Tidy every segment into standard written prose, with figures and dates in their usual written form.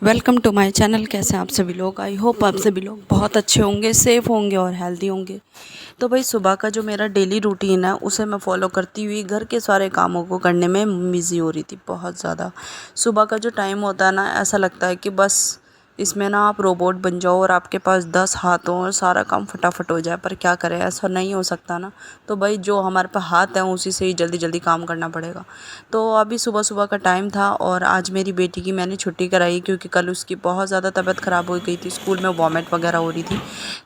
Welcome to my channel. कैसे हैं आप सभी लोग? आई होप आप सभी लोग बहुत अच्छे होंगे, सेफ़ होंगे और हेल्दी होंगे। तो भाई सुबह का जो मेरा डेली रूटीन है उसे मैं फॉलो करती हुई घर के सारे कामों को करने में बिज़ी हो रही थी बहुत ज़्यादा। सुबह का जो टाइम होता है ना, ऐसा लगता है कि बस इसमें ना आप रोबोट बन जाओ और आपके पास 10 हाथ हों और सारा काम फटाफट हो जाए। पर क्या करें, ऐसा नहीं हो सकता ना। तो भाई जो हमारे पास हाथ है उसी से ही जल्दी जल्दी काम करना पड़ेगा। तो अभी सुबह सुबह का टाइम था और आज मेरी बेटी की मैंने छुट्टी कराई, क्योंकि कल उसकी बहुत ज़्यादा तबीयत ख़राब हो गई थी, स्कूल में वॉमिट वगैरह हो रही थी।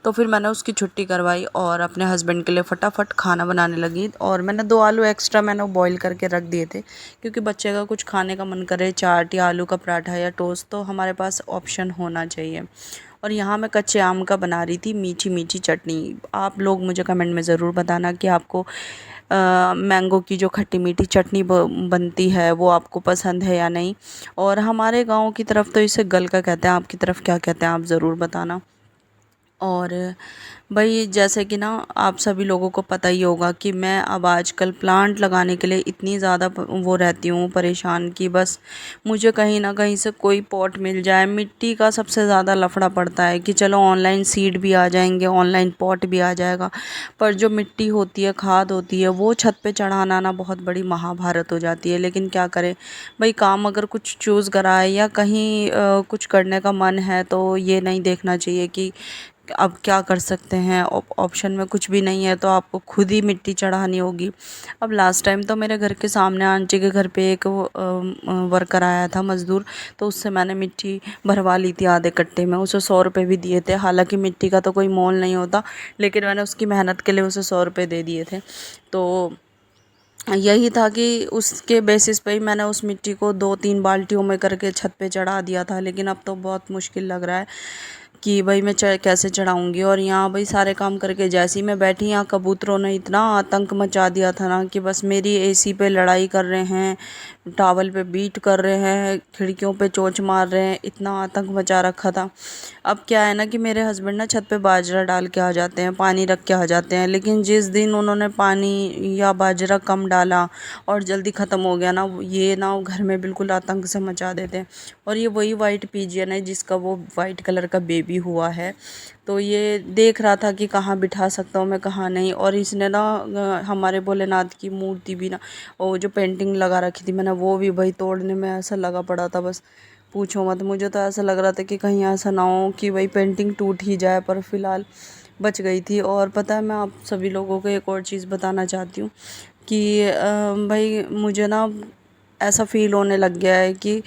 तो फिर मैंने उसकी छुट्टी करवाई और अपने हस्बैंड के लिए फटाफट खाना बनाने लगी। और मैंने 2 आलू एक्स्ट्रा मैंने बॉईल करके रख दिए थे, क्योंकि बच्चे का कुछ खाने का मन करे, चाट या आलू का पराठा या टोस्ट, तो हमारे पास ऑप्शन होना चाहिए। और यहाँ मैं कच्चे आम का बना रही थी मीठी मीठी चटनी। आप लोग मुझे कमेंट में ज़रूर बताना कि आपको मैंगो की जो खट्टी मीठी चटनी बनती है वो आपको पसंद है या नहीं। और हमारे गांव की तरफ तो इसे गलका कहते हैं, आपकी तरफ क्या कहते हैं आप ज़रूर बताना। और भाई जैसे कि ना आप सभी लोगों को पता ही होगा कि मैं अब आजकल प्लांट लगाने के लिए इतनी ज़्यादा वो रहती हूँ परेशान, कि बस मुझे कहीं ना कहीं से कोई पॉट मिल जाए। मिट्टी का सबसे ज़्यादा लफड़ा पड़ता है कि चलो ऑनलाइन सीड भी आ जाएंगे, ऑनलाइन पॉट भी आ जाएगा, पर जो मिट्टी होती है, खाद होती है, वो छत पे चढ़ाना ना बहुत बड़ी महाभारत हो जाती है। लेकिन क्या करें भाई, काम अगर कुछ चूज़ करा है या कहीं कुछ करने का मन है तो ये नहीं देखना चाहिए कि अब क्या कर सकते हैं, ऑप्शन में कुछ भी नहीं है तो आपको खुद ही मिट्टी चढ़ानी होगी। अब लास्ट टाइम तो मेरे घर के सामने आंटी के घर पे एक वर्कर आया था, मज़दूर, तो उससे मैंने मिट्टी भरवा ली थी आधे कट्टे में। उसे 100 रुपये भी दिए थे, हालांकि मिट्टी का तो कोई मोल नहीं होता, लेकिन मैंने उसकी मेहनत के लिए उसे 100 रुपये दे दिए थे। तो यही था कि उसके बेसिस पे ही मैंने उस मिट्टी को 2-3 बाल्टियों में करके छत पे चढ़ा दिया था। लेकिन अब तो बहुत मुश्किल लग रहा है कि भाई मैं कैसे चढ़ाऊँगी। और यहाँ भाई सारे काम करके जैसे ही मैं बैठी, यहाँ कबूतरों ने इतना आतंक मचा दिया था ना कि बस मेरी एसी पे लड़ाई कर रहे हैं, टावल पे बीट कर रहे हैं, खिड़कियों पे चोंच मार रहे हैं, इतना आतंक मचा रखा था। अब क्या है ना कि मेरे हस्बैंड ना छत पे बाजरा डाल के आ जाते हैं, पानी रख के आ जाते हैं, लेकिन जिस दिन उन्होंने पानी या बाजरा कम डाला और जल्दी ख़त्म हो गया ना, ये ना घर में बिल्कुल आतंक से मचा देते हैं। और ये वही वाइट पिजियन है जिसका वो वाइट कलर का बेबी हुआ है। तो ये देख रहा था कि कहाँ बिठा सकता हूँ मैं, कहाँ नहीं। और इसने ना हमारे भोलेनाथ की मूर्ति भी ना, वो जो पेंटिंग लगा रखी थी मैंने, वो भी भाई तोड़ने में ऐसा लगा पड़ा था, बस पूछो मत। मुझे तो ऐसा लग रहा था कि कहीं ऐसा ना हो कि भाई पेंटिंग टूट ही जाए, पर फिलहाल बच गई थी। और पता है, मैं आप सभी लोगों को एक और चीज़ बताना चाहती हूँ कि भाई मुझे ना ऐसा फ़ील होने लग गया है कि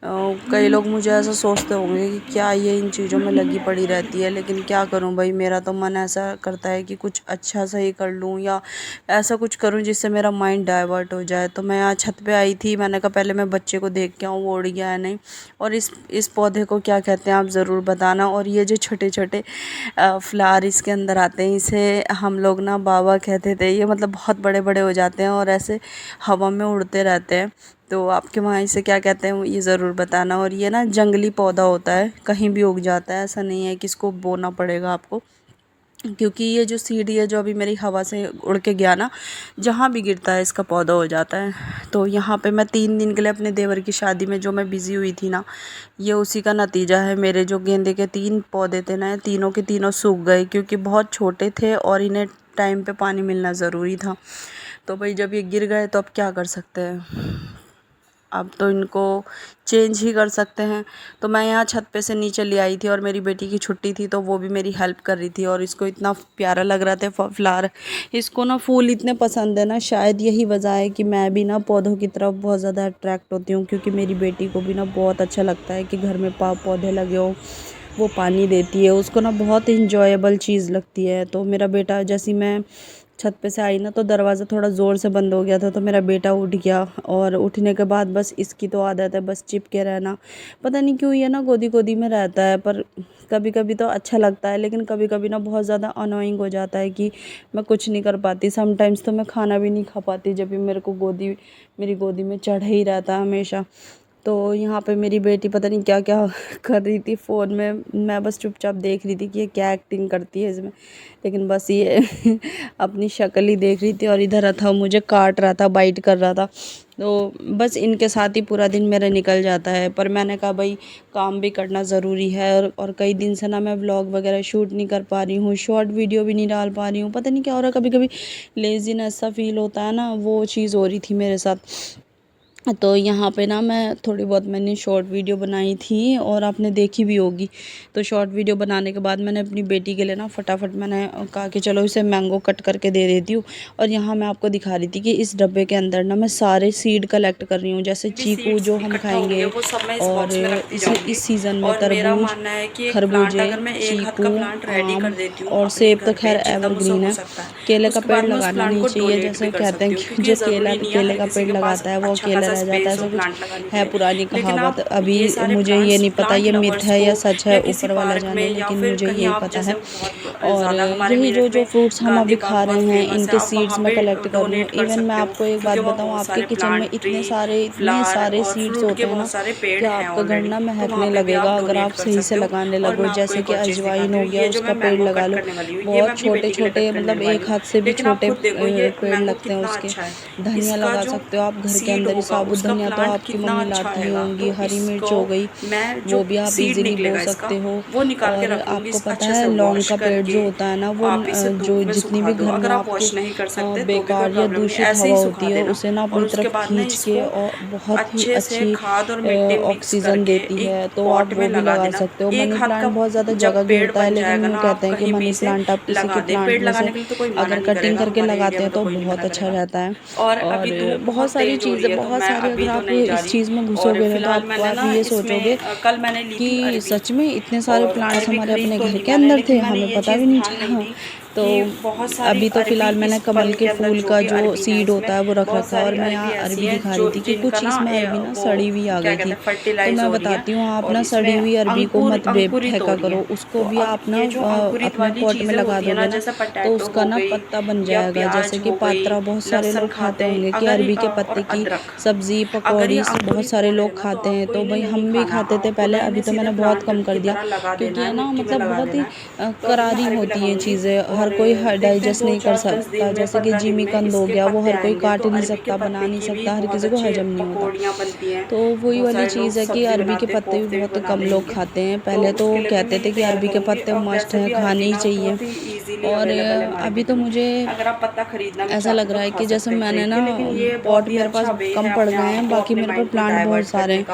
कई लोग मुझे ऐसा सोचते होंगे कि क्या ये इन चीज़ों में लगी पड़ी रहती है। लेकिन क्या करूं भाई, मेरा तो मन ऐसा करता है कि कुछ अच्छा सा ही कर लूं या ऐसा कुछ करूं जिससे मेरा माइंड डाइवर्ट हो जाए। तो मैं आज छत पे आई थी, मैंने कहा पहले मैं बच्चे को देख के आऊँ वो उड़ गया है नहीं। और इस पौधे को क्या कहते हैं आप ज़रूर बताना। और ये जो छोटे छोटे फ्लावर इसके अंदर आते हैं, इसे हम लोग ना बाबा कहते थे। ये मतलब बहुत बड़े बड़े हो जाते हैं और ऐसे हवा में उड़ते रहते हैं। तो आपके वहाँ इसे क्या कहते हैं ये ज़रूर बताना। और ये ना जंगली पौधा होता है, कहीं भी उग जाता है, ऐसा नहीं है कि इसको बोना पड़ेगा आपको। क्योंकि ये जो सीढ़ी है जो अभी मेरी हवा से उड़ के गया ना, जहाँ भी गिरता है इसका पौधा हो जाता है। तो यहाँ पे मैं 3 दिन के लिए अपने देवर की शादी में जो मैं बिज़ी हुई थी ना, ये उसी का नतीजा है। मेरे जो गेंदे के 3 पौधे थे ना, तीनों के तीनों सूख गए, क्योंकि बहुत छोटे थे और इन्हें टाइम पे पानी मिलना ज़रूरी था। तो भाई जब ये गिर गए तो अब क्या कर सकते हैं, अब तो इनको चेंज ही कर सकते हैं। तो मैं यहाँ छत पे से नीचे ले आई थी और मेरी बेटी की छुट्टी थी तो वो भी मेरी हेल्प कर रही थी। और इसको इतना प्यारा लग रहा था फ्लावर, इसको ना फूल इतने पसंद है ना, शायद यही वजह है कि मैं भी ना पौधों की तरफ बहुत ज़्यादा अट्रैक्ट होती हूँ। क्योंकि मेरी बेटी को भी ना बहुत अच्छा लगता है कि घर में पौधे लगे हो, वो पानी देती है, उसको ना बहुत इंजॉयबल चीज़ लगती है। तो मेरा बेटा, जैसी मैं छत पे से आई ना, तो दरवाज़ा थोड़ा ज़ोर से बंद हो गया था, तो मेरा बेटा उठ गया। और उठने के बाद बस इसकी तो आदत है बस चिपके रहना। पता नहीं क्यों ये ना गोदी गोदी में रहता है, पर कभी कभी तो अच्छा लगता है, लेकिन कभी कभी ना बहुत ज़्यादा अनोइंग हो जाता है कि मैं कुछ नहीं कर पाती। समटाइम्स तो मैं खाना भी नहीं खा पाती जब भी मेरे को मेरी गोदी में चढ़ ही रहता है हमेशा। तो यहाँ पे मेरी बेटी पता नहीं क्या क्या कर रही थी फ़ोन में, मैं बस चुपचाप देख रही थी कि ये क्या एक्टिंग करती है इसमें। लेकिन बस ये अपनी शक्ल ही देख रही थी और इधर था मुझे काट रहा था, बाइट कर रहा था। तो बस इनके साथ ही पूरा दिन मेरा निकल जाता है। पर मैंने कहा भाई काम भी करना ज़रूरी है, और कई दिन से ना मैं व्लॉग वगैरह शूट नहीं कर पा रही हूँ, शॉर्ट वीडियो भी नहीं डाल पा रही हूँ। पता नहीं क्या हो रहा है, कभी कभी लेज़ीनेस सा फील होता है ना, वो चीज़ हो रही थी मेरे साथ। तो यहाँ पे ना मैं थोड़ी बहुत मैंने शॉर्ट वीडियो बनाई थी और आपने देखी भी होगी। तो शॉर्ट वीडियो बनाने के बाद मैंने अपनी बेटी के लिए ना फटाफट मैंने कहा कि चलो इसे मैंगो कट करके दे देती हूँ। और यहाँ मैं आपको दिखा रही थी कि इस डब्बे के अंदर ना मैं सारे सीड कलेक्ट कर रही हूँ, जैसे चीकू जो हम खाएंगे, और इस सीज़न में तरबूज, खरबूजे, चीकू, आम और सेब तो खैर एवरग्रीन है। केले का पेड़ लगाना नहीं चाहिए, जैसे कहते हैं कि जो केले का पेड़ लगाता है वो अकेला रह जाता है, ऐसा कुछ है पुरानी कहावत। अभी मुझे ये नहीं पता ये मिथ है या सच है, ऊपर वाला जाने, लेकिन मुझे यही पता है। और यही जो फ्रूट्स हम अभी खा रहे हैं इनके सीड्स मैं कलेक्ट कर रही हूँ। इवन मैं आपको एक बात बताऊँ, आपके किचन में इतने सारे सीड्स होते हैं ना कि आपका घर ना महकने लगेगा अगर आप सही से लगाने लगो। जैसे कि अजवाइन हो गया, उसका पेड़ लगा लो, बहुत छोटे छोटे मतलब एक हाथ से भी छोटे पेड़ लगते हैं उसके। धनिया लगा सकते हो आप घर के अंदर ही, साबुत धनिया तो आपकी मम्मी लाती ही होंगी, हरी मिर्च हो गई वो भी आप इजीली बो सकते हो। और आपको पता है लौंग का पेड़ जो होता है ना, वो जो जितनी भी घर में आपको बेकार या दूषित हवा होती है उसे ना अपनी तरफ खींच के और बहुत ही अच्छी ऑक्सीजन देती है, तो आप वो भी लगा सकते हो। मनी प्लांट बहुत ज़्यादा जगह घेरता है, लेकिन वो कहते हैं कि मनी प्लांट आप किसी के प्लांट में से अगर कटिंग करके लगाते हैं तो बहुत अच्छा रहता है। और बहुत सारी चीज़ें, बहुत सारे, अगर आप इस चीज़ में घुसोगे ना तो आप ये सोचोगे कि सच में इतने सारे प्लांट्स हमारे अपने घर के अंदर थे, हमें पता भी नहीं चला। तो अभी तो फ़िलहाल मैंने कमल के फूल का जो सीड होता है वो रख रखा है। और मैं यहाँ अरबी दिखा रही थी कि कुछ इसमें अरबी ना सड़ी हुई आ गई थी। तो मैं बताती हूँ, आप ना सड़ी हुई अरबी को मत फेंका करो, उसको भी आप ना अपने पॉट में लगा दोगे ना तो उसका ना पत्ता बन जाएगा। जैसे कि पात्रा बहुत सारे लोग खाते होंगे कि अरबी के पत्ते की सब्ज़ी, पकौड़ी बहुत सारे लोग खाते हैं। तो भाई हम भी खाते थे पहले, अभी तो मैंने बहुत कम कर दिया, क्योंकि है ना मतलब बहुत ही करारी होती हैं चीज़ें, हर कोई डाइजेस्ट नहीं कर सकता। जैसे कि जिमीकंद हो गया, वो हर कोई काट नहीं सकता, बना नहीं सकता, हर किसी को हजम नहीं होता। तो वही वाली चीज़ है कि अरबी के पत्ते भी बहुत कम लोग खाते हैं। पहले तो कहते थे कि अरबी के पत्ते मस्ट हैं, खाने ही चाहिए। और अभी तो मुझे ऐसा लग रहा है कि जैसे मैंने ना पॉट मेरे पास कम पड़ गए हैं, बाकी मेरे पास प्लांट बहुत सारे हैं।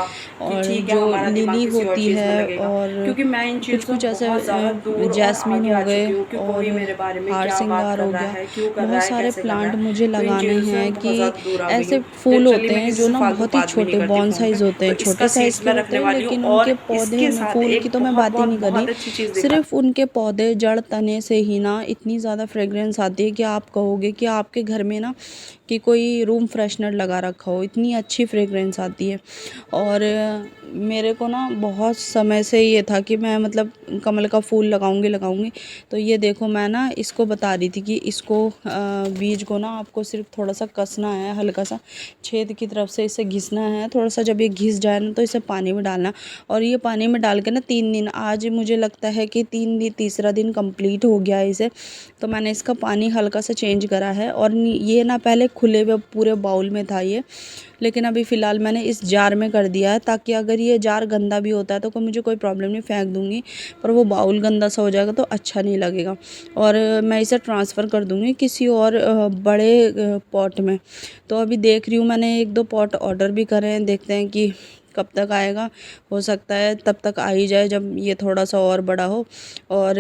और जो लिली होती है और कुछ कुछ ऐसे जैस्मिन हो गए और हार सिंगार हो गया, बहुत सारे प्लांट मुझे लगाने हैं कि ऐसे फूल होते हैं जो ना बहुत ही छोटे बॉन साइज़ होते हैं, छोटे साइज़ के होते हैं, लेकिन उनके पौधे में, फूल की तो मैं बात ही नहीं कर रही, सिर्फ उनके पौधे जड़ तने से ही ना इतनी ज़्यादा फ्रेगरेंस आती है कि आप कहोगे कि आपके घर में ना कि कोई रूम फ्रेशनर लगा रखा हो, इतनी अच्छी फ्रेगरेंस आती है। और मेरे को ना बहुत समय से ये था कि मैं मतलब कमल का फूल लगाऊंगी। तो ये देखो मैं ना इसको बता रही थी कि इसको बीज को ना आपको सिर्फ थोड़ा सा कसना है, हल्का सा छेद की तरफ से इसे घिसना है थोड़ा सा। जब ये घिस जाए ना तो इसे पानी में डालना, और ये पानी में डाल के ना 3 दिन, आज मुझे लगता है कि तीसरा दिन कंप्लीट हो गया है इसे। तो मैंने इसका पानी हल्का सा चेंज करा है। और ये ना पहले खुले हुए पूरे बाउल में था ये, लेकिन अभी फ़िलहाल मैंने इस जार में कर दिया है, ताकि अगर ये जार गंदा भी होता है तो मुझे कोई प्रॉब्लम नहीं, फेंक दूँगी, पर वो बाउल गंदा सा हो जाएगा तो अच्छा नहीं लगेगा। और मैं इसे ट्रांसफ़र कर दूँगी किसी और बड़े पॉट में। तो अभी देख रही हूँ, मैंने 1-2 पॉट ऑर्डर भी करे हैं, देखते हैं कि कब तक आएगा। हो सकता है तब तक आ ही जाए जब ये थोड़ा सा और बड़ा हो। और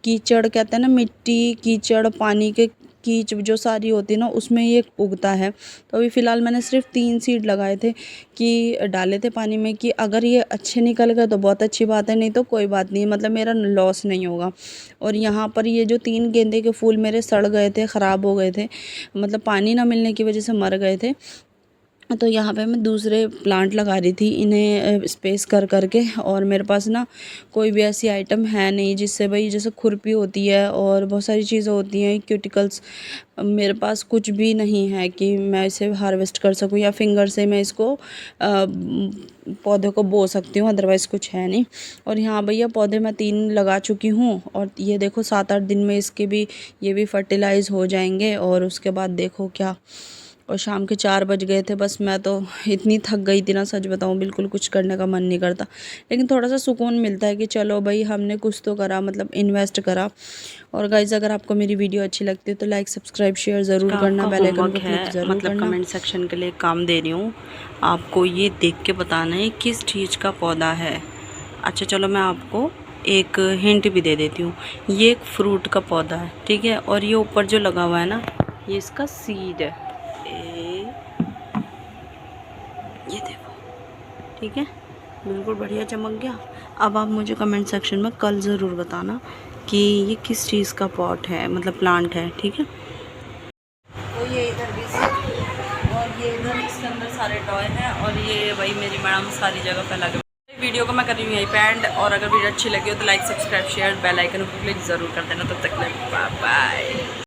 कीचड़ कहते हैं ना, मिट्टी, कीचड़, पानी के कीच जो सारी होती है ना, उसमें ये उगता है। तो अभी फ़िलहाल मैंने सिर्फ 3 सीड लगाए थे कि डाले थे पानी में, कि अगर ये अच्छे निकल गए तो बहुत अच्छी बात है, नहीं तो कोई बात नहीं, मतलब मेरा लॉस नहीं होगा। और यहाँ पर ये जो 3 गेंदे के फूल मेरे सड़ गए थे, ख़राब हो गए थे, मतलब पानी ना मिलने की वजह से मर गए थे, तो यहाँ पे मैं दूसरे प्लांट लगा रही थी इन्हें स्पेस कर करके। और मेरे पास ना कोई भी ऐसी आइटम है नहीं जिससे भाई, जैसे खुरपी होती है और बहुत सारी चीज़ें होती हैं क्यूटिकल्स, मेरे पास कुछ भी नहीं है कि मैं इसे हार्वेस्ट कर सकूं या फिंगर से मैं इसको पौधे को बो सकती हूँ, अदरवाइज़ कुछ है नहीं। और यहाँ भैया पौधे मैं 3 लगा चुकी हूँ और ये देखो 7-8 दिन में इसके भी, ये भी फर्टिलाइज़ हो जाएंगे। और उसके बाद देखो क्या, और शाम के 4 बज गए थे। बस मैं तो इतनी थक गई थी ना, सच बताऊँ बिल्कुल कुछ करने का मन नहीं करता, लेकिन थोड़ा सा सुकून मिलता है कि चलो भाई हमने कुछ तो करा, मतलब इन्वेस्ट करा। और गाइज़ अगर आपको मेरी वीडियो अच्छी लगती है तो लाइक सब्सक्राइब शेयर ज़रूर करना, बेल आइकन को क्लिक ज़रूर मतलब करना। कमेंट सेक्शन के लिए काम दे रही हूँ आपको, ये देख के बताना है किस चीज़ का पौधा है। अच्छा चलो मैं आपको एक हिंट भी दे देती हूँ, ये एक फ्रूट का पौधा है, ठीक है। और ये ऊपर जो लगा हुआ है ना, ये इसका सीड है, ये देखो, ठीक है, बिल्कुल बढ़िया चमक गया। अब आप मुझे कमेंट सेक्शन में कल ज़रूर बताना कि ये किस चीज़ का पॉट है, मतलब प्लांट है, ठीक है। तो ये इधर भी और ये इधर इसके अंदर सारे टॉय हैं। और ये भाई मेरी मैडम सारी जगह फैला के, वीडियो को मैं कर रही हूँ यहीं पे एंड। और अगर वीडियो अच्छी लगी हो तो like subscribe share bell icon को क्लिक ज़रूर कर देना। तब तक बाय बाय।